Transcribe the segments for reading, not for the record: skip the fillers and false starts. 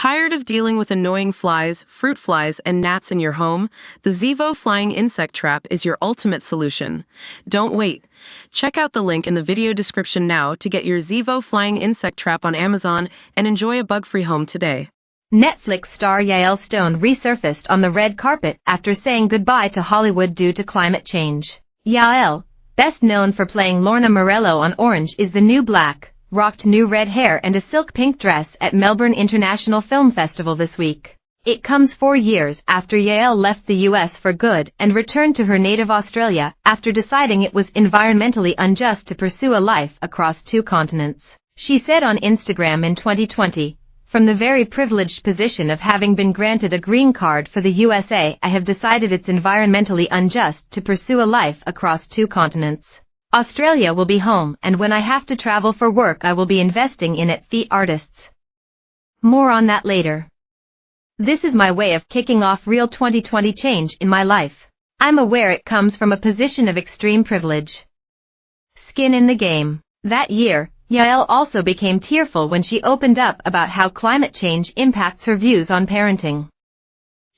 Tired of dealing with annoying flies, fruit flies, and gnats in your home? The Zevo Flying Insect Trap is your ultimate solution. Don't wait. Check out the link in the video description now to get your Zevo Flying Insect Trap on Amazon and enjoy a bug-free home today. Netflix star Yael Stone resurfaced on the red carpet after saying goodbye to Hollywood due to climate change. Yael, best known for playing Lorna Morello on Orange is the New Black, rocked new red hair and a silk pink dress at Melbourne International Film Festival this week. It comes 4 years after Yael left the US for good and returned to her native Australia after deciding it was environmentally unjust to pursue a life across 2 continents. She said on Instagram in 2020, "From the very privileged position of having been granted a green card for the USA, I have decided it's environmentally unjust to pursue a life across 2 continents. Australia will be home, and when I have to travel for work I will be investing in it." Feet artists. More on that later. "This is my way of kicking off real 2020 change in my life. I'm aware it comes from a position of extreme privilege. Skin in the game." That year, Yael also became tearful when she opened up about how climate change impacts her views on parenting.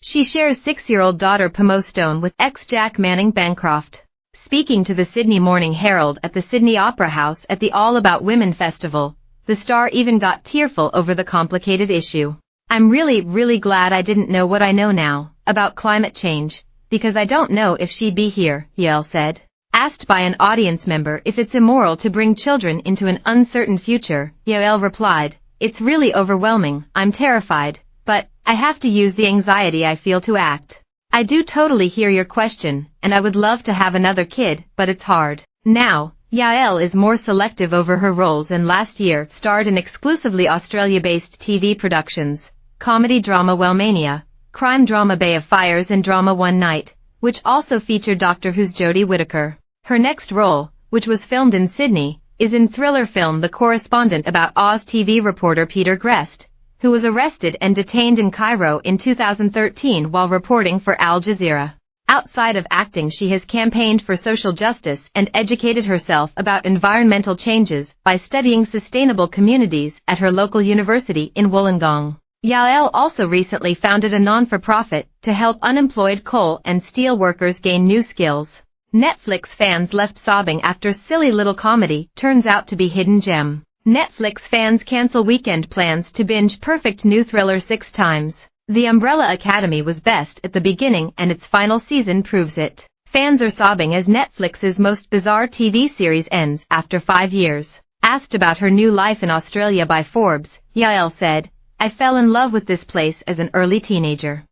She shares 6-year-old daughter Pomo Stone with ex-Jack Manning Bancroft. Speaking to the Sydney Morning Herald at the Sydney Opera House at the All About Women Festival, the star even got tearful over the complicated issue. "I'm really glad I didn't know what I know now about climate change, because I don't know if she'd be here," Yael said. Asked by an audience member if it's immoral to bring children into an uncertain future, Yael replied, "It's really overwhelming, I'm terrified, but I have to use the anxiety I feel to act. I do totally hear your question, and I would love to have another kid, but it's hard." Now, Yael is more selective over her roles and last year starred in exclusively Australia-based TV productions, comedy drama Wellmania, crime drama Bay of Fires and drama One Night, which also featured Doctor Who's Jodie Whittaker. Her next role, which was filmed in Sydney, is in thriller film The Correspondent about Oz TV reporter Peter Grest, who was arrested and detained in Cairo in 2013 while reporting for Al Jazeera. Outside of acting, she has campaigned for social justice and educated herself about environmental changes by studying sustainable communities at her local university in Wollongong. Yael also recently founded a non-for-profit to help unemployed coal and steel workers gain new skills. Netflix fans left sobbing after silly little comedy turns out to be hidden gem. Netflix fans cancel weekend plans to binge perfect new thriller 6 times. The Umbrella Academy was best at the beginning and its final season proves it. Fans are sobbing as Netflix's most bizarre TV series ends after 5 years. Asked about her new life in Australia by Forbes, Yael said, "I fell in love with this place as an early teenager.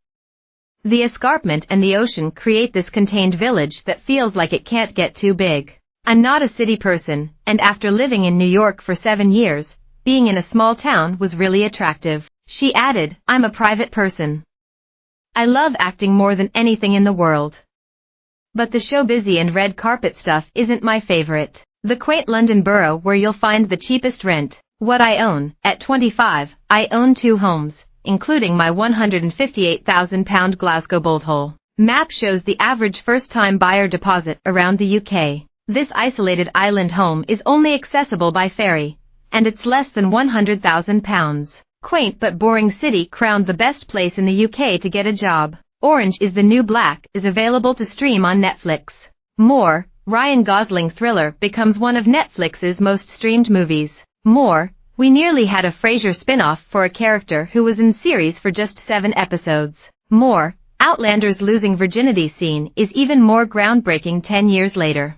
The escarpment and the ocean create this contained village that feels like it can't get too big. I'm not a city person, and after living in New York for 7 years, being in a small town was really attractive." She added, "I'm a private person. I love acting more than anything in the world. But the showbizy and red carpet stuff isn't my favorite. The quaint London borough where you'll find the cheapest rent. What I own, at 25, I own 2 homes, including my £158,000 Glasgow Boldhole map shows the average first-time buyer deposit around the UK. This isolated island home is only accessible by ferry, and it's less than £100,000. Quaint but boring city crowned the best place in the UK to get a job. Orange is the New Black is available to stream on Netflix. More, Ryan Gosling thriller becomes one of Netflix's most streamed movies. More, we nearly had a Frasier spin-off for a character who was in series for just 7 episodes. More, Outlander's losing virginity scene is even more groundbreaking 10 years later.